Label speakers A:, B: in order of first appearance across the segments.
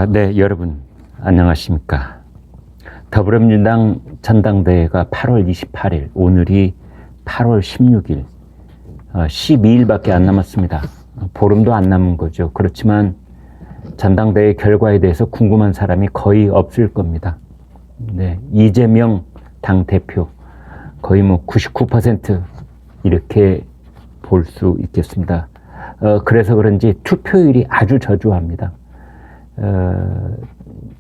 A: 네, 여러분 안녕하십니까. 더불어민주당 전당대회가 8월 28일, 오늘이 8월 16일, 12일밖에 안 남았습니다. 보름도 안 남은 거죠. 그렇지만 전당대회 결과에 대해서 궁금한 사람이 거의 없을 겁니다. 네, 이재명 당대표 거의 99% 이렇게 볼 수 있겠습니다. 그래서 그런지 투표율이 아주 저조합니다.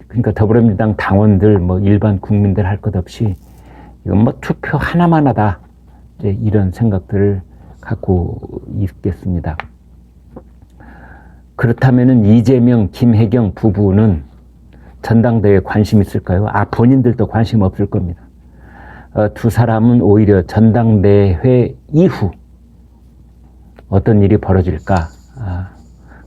A: 그러니까 더불어민주당 당원들, 일반 국민들 할 것 없이 이건 투표 하나만 하다, 이런 생각들을 갖고 있겠습니다. 그렇다면은 이재명, 김혜경 부부는 전당대회에 관심 있을까요? 본인들도 관심 없을 겁니다. 두 사람은 오히려 전당대회 이후 어떤 일이 벌어질까?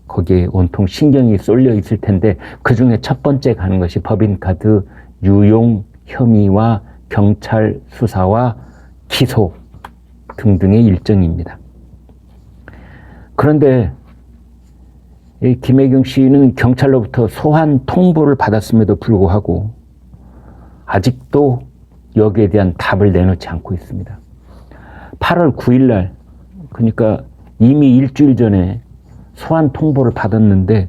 A: 거기에 온통 신경이 쏠려 있을 텐데, 그 중에 첫 번째 가는 것이 법인카드 유용 혐의와 경찰 수사와 기소 등등의 일정입니다. 그런데 이 김혜경 씨는 경찰로부터 소환 통보를 받았음에도 불구하고 아직도 여기에 대한 답을 내놓지 않고 있습니다. 8월 9일 날, 그러니까 이미 일주일 전에 소환 통보를 받았는데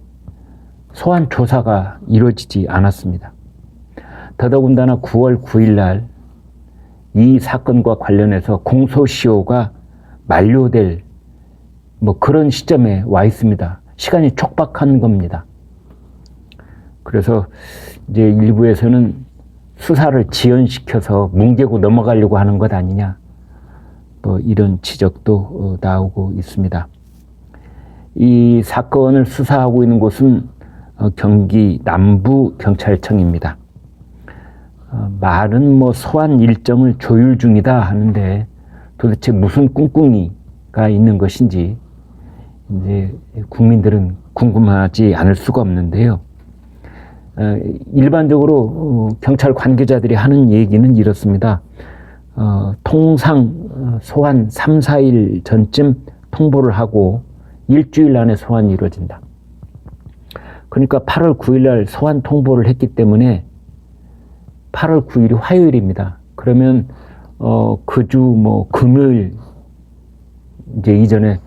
A: 소환 조사가 이루어지지 않았습니다. 더더군다나 9월 9일 날 이 사건과 관련해서 공소시효가 만료될 그런 시점에 와 있습니다. 시간이 촉박한 겁니다. 그래서 이제 일부에서는 수사를 지연시켜서 뭉개고 넘어가려고 하는 것 아니냐, 이런 지적도 나오고 있습니다. 이 사건을 수사하고 있는 곳은 경기 남부경찰청입니다. 말은 소환 일정을 조율 중이다 하는데 도대체 무슨 꿍꿍이가 있는 것인지 이제 국민들은 궁금하지 않을 수가 없는데요. 일반적으로 경찰 관계자들이 하는 얘기는 이렇습니다. 통상 소환 3, 4일 전쯤 통보를 하고 일주일 안에 소환이 이루어진다. 그러니까 8월 9일 날 소환 통보를 했기 때문에 8월 9일이 화요일입니다. 그러면 그 주 금요일 이제 이전에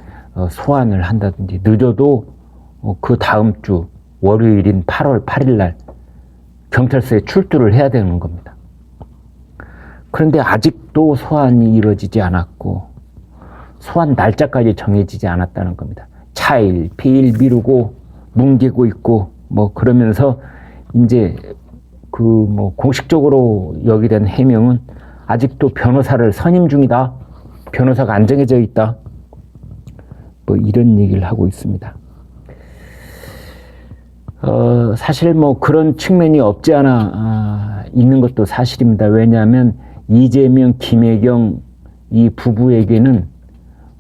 A: 소환을 한다든지, 늦어도 그 다음 주 월요일인 8월 8일 날 경찰서에 출두를 해야 되는 겁니다. 그런데 아직도 소환이 이루어지지 않았고 소환 날짜까지 정해지지 않았다는 겁니다. 차일, 피일 미루고 뭉개고 있고 그러면서 이제 공식적으로 여기에 대한 해명은 아직도 변호사를 선임 중이다, 변호사가 안 정해져 있다, 이런 얘기를 하고 있습니다. 사실 그런 측면이 없지 않아 있는 것도 사실입니다. 왜냐하면 이재명, 김혜경 이 부부에게는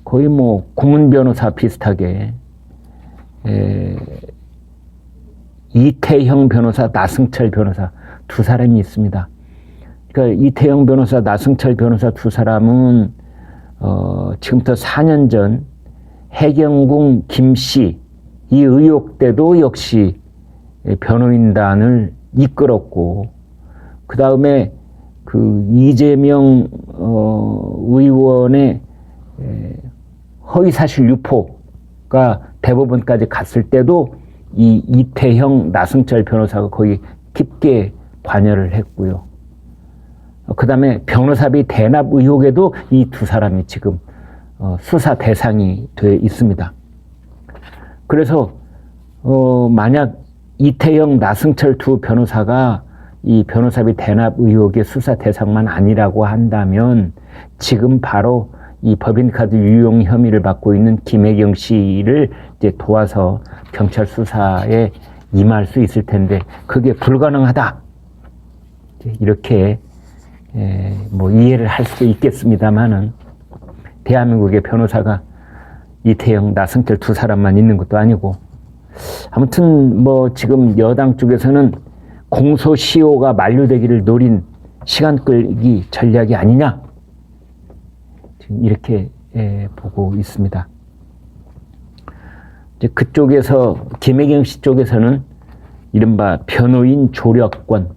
A: 거의 고문 변호사 비슷하게 이태형 변호사, 나승철 변호사 두 사람이 있습니다. 그러니까 이태형 변호사, 나승철 변호사 두 사람은 지금부터 4년 전 해경궁 김씨 이 의혹 때도 역시 변호인단을 이끌었고, 그 다음에 그 이재명 의원의 허위사실 유포가 대법원까지 갔을 때도 이 이태형, 나승철 변호사가 거의 깊게 관여를 했고요. 그 다음에 변호사비 대납 의혹에도 이 두 사람이 지금 수사 대상이 돼 있습니다. 그래서 만약 이태영, 나승철 두 변호사가 이 변호사비 대납 의혹의 수사 대상만 아니라고 한다면 지금 바로 이 법인카드 유용 혐의를 받고 있는 김혜경 씨를 이제 도와서 경찰 수사에 임할 수 있을 텐데 그게 불가능하다, 이렇게 이해를 할 수도 있겠습니다만은, 대한민국의 변호사가 이태영, 나승철 두 사람만 있는 것도 아니고, 아무튼 지금 여당 쪽에서는 공소시효가 만료되기를 노린 시간 끌기 전략이 아니냐, 지금 이렇게 보고 있습니다. 이제 그쪽에서 김혜경 씨 쪽에서는 이른바 변호인 조력권,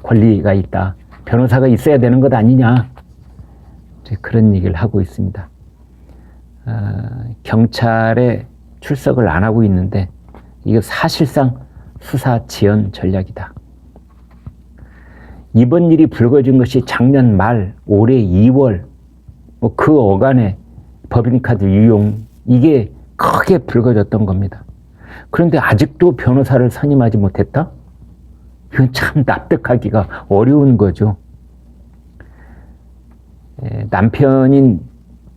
A: 권리가 있다. 변호사가 있어야 되는 것 아니냐. 그런 얘기를 하고 있습니다. 경찰에 출석을 안 하고 있는데 이거 사실상 수사 지연 전략이다. 이번 일이 불거진 것이 작년 말, 올해 2월 그 어간에 법인카드 유용 이게 크게 불거졌던 겁니다. 그런데 아직도 변호사를 선임하지 못했다? 이건 참 납득하기가 어려운 거죠. 남편인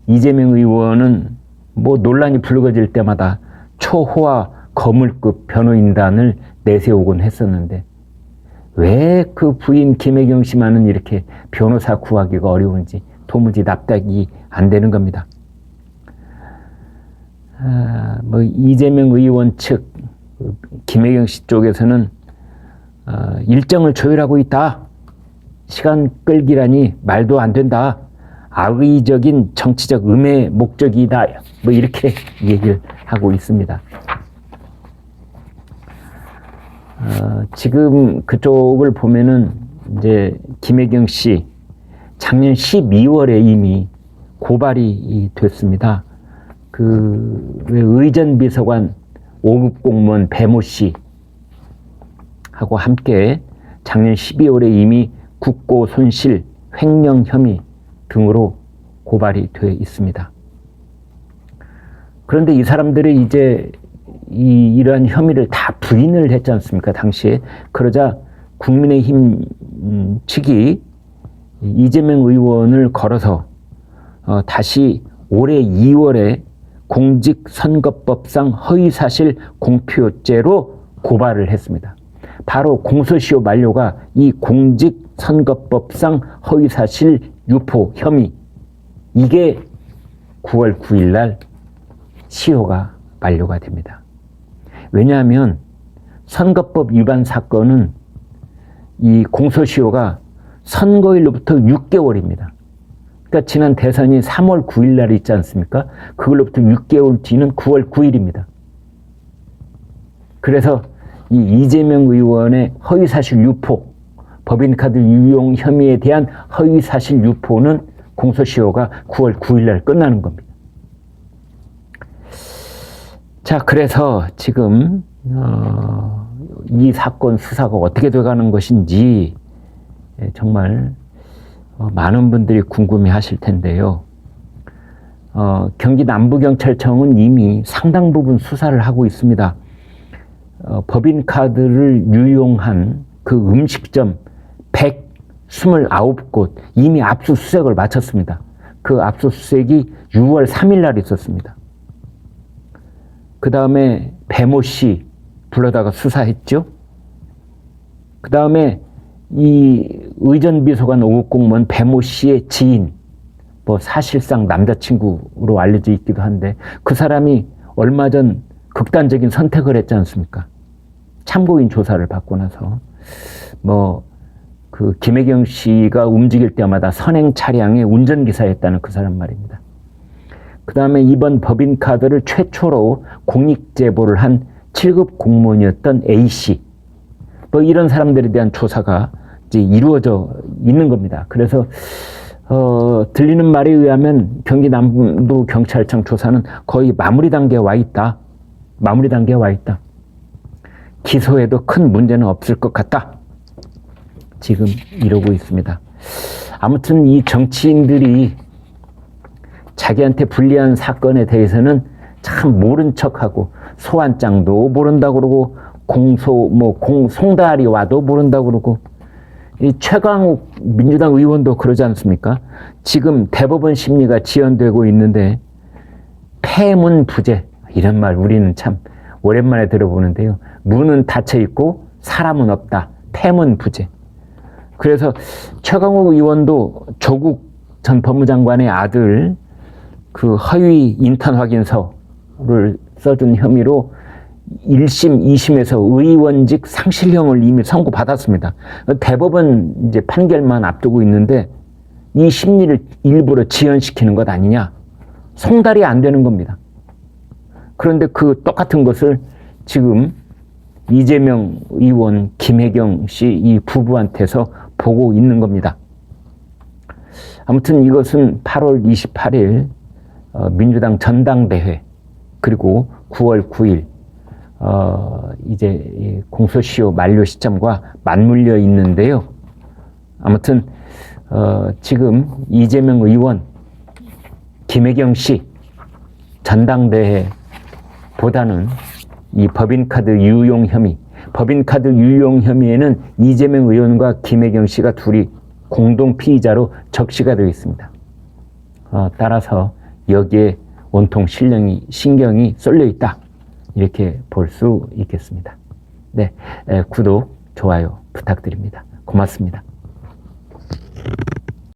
A: 이재명 의원은 논란이 불거질 때마다 초호화 거물급 변호인단을 내세우곤 했었는데 왜 그 부인 김혜경 씨만은 이렇게 변호사 구하기가 어려운지 도무지 납득이 안 되는 겁니다. 이재명 의원 측, 김혜경 씨 쪽에서는 일정을 조율하고 있다. 시간 끌기라니 말도 안 된다. 악의적인 정치적 음해 목적이다. 이렇게 얘기를 하고 있습니다. 지금 그쪽을 보면은 이제 김혜경 씨 작년 12월에 이미 고발이 됐습니다. 의전 비서관 5급 공무원 배모 씨 하고 함께 작년 12월에 이미 국고 손실, 횡령 혐의 등으로 고발이 되어 있습니다. 그런데 이 사람들이 이제 이러한 혐의를 다 부인을 했지 않습니까? 당시에. 그러자 국민의힘 측이 이재명 의원을 걸어서 다시 올해 2월에 공직선거법상 허위사실 공표죄로 고발을 했습니다. 바로 공소시효 만료가 이 공직선거법상 허위사실 유포 혐의 이게 9월 9일 날 시효가 만료가 됩니다. 왜냐하면 선거법 위반 사건은 이 공소시효가 선거일로부터 6개월입니다. 그러니까 지난 대선이 3월 9일 날 있지 않습니까? 그걸로부터 6개월 뒤는 9월 9일입니다. 그래서 이 이재명 의원의 허위사실 유포, 법인카드 유용 혐의에 대한 허위사실 유포는 공소시효가 9월 9일 날 끝나는 겁니다. 자, 그래서 지금 이 사건 수사가 어떻게 돼가는 것인지 정말 많은 분들이 궁금해 하실 텐데요. 경기 남부경찰청은 이미 상당 부분 수사를 하고 있습니다. 법인카드를 유용한 그 음식점 129곳 이미 압수수색을 마쳤습니다. 그 압수수색이 6월 3일 날 있었습니다. 그 다음에 배모 씨 불러다가 수사했죠. 그 다음에 이 의전비서관 5급 공무원 배모 씨의 지인, 사실상 남자친구로 알려져 있기도 한데 그 사람이 얼마 전 극단적인 선택을 했지 않습니까? 참고인 조사를 받고 나서 김혜경 씨가 움직일 때마다 선행 차량의 운전기사였다는 그 사람 말입니다. 그 다음에 이번 법인카드를 최초로 공익제보를 한 7급 공무원이었던 A씨, 이런 사람들에 대한 조사가 이제 이루어져 있는 겁니다. 그래서 들리는 말에 의하면 경기 남부경찰청 조사는 거의 마무리 단계에 와 있다. 마무리 단계에 와 있다. 기소에도 큰 문제는 없을 것 같다. 지금 이러고 있습니다. 아무튼 이 정치인들이 자기한테 불리한 사건에 대해서는 참 모른 척하고 소환장도 모른다고 그러고 송달이 와도 모른다고 그러고 이 최강욱 민주당 의원도 그러지 않습니까? 지금 대법원 심리가 지연되고 있는데 폐문부재 이런 말 우리는 참 오랜만에 들어보는데요. 문은 닫혀 있고 사람은 없다. 폐문부재. 그래서 최강욱 의원도 조국 전 법무장관의 아들 그 허위 인턴 확인서를 써준 혐의로 1심, 2심에서 의원직 상실형을 이미 선고받았습니다. 대법원 이제 판결만 앞두고 있는데 이 심리를 일부러 지연시키는 것 아니냐. 송달이 안 되는 겁니다. 그런데 그 똑같은 것을 지금 이재명 의원, 김혜경 씨 이 부부한테서 보고 있는 겁니다. 아무튼 이것은 8월 28일 민주당 전당대회 그리고 9월 9일 이제 공소시효 만료 시점과 맞물려 있는데요. 아무튼 지금 이재명 의원, 김혜경 씨 전당대회보다는 이 법인카드 유용 혐의, 법인카드 유용 혐의에는 이재명 의원과 김혜경 씨가 둘이 공동 피의자로 적시가 되어 있습니다. 따라서 여기에 온통 신경이 쏠려 있다. 이렇게 볼 수 있겠습니다. 네, 구독, 좋아요 부탁드립니다. 고맙습니다.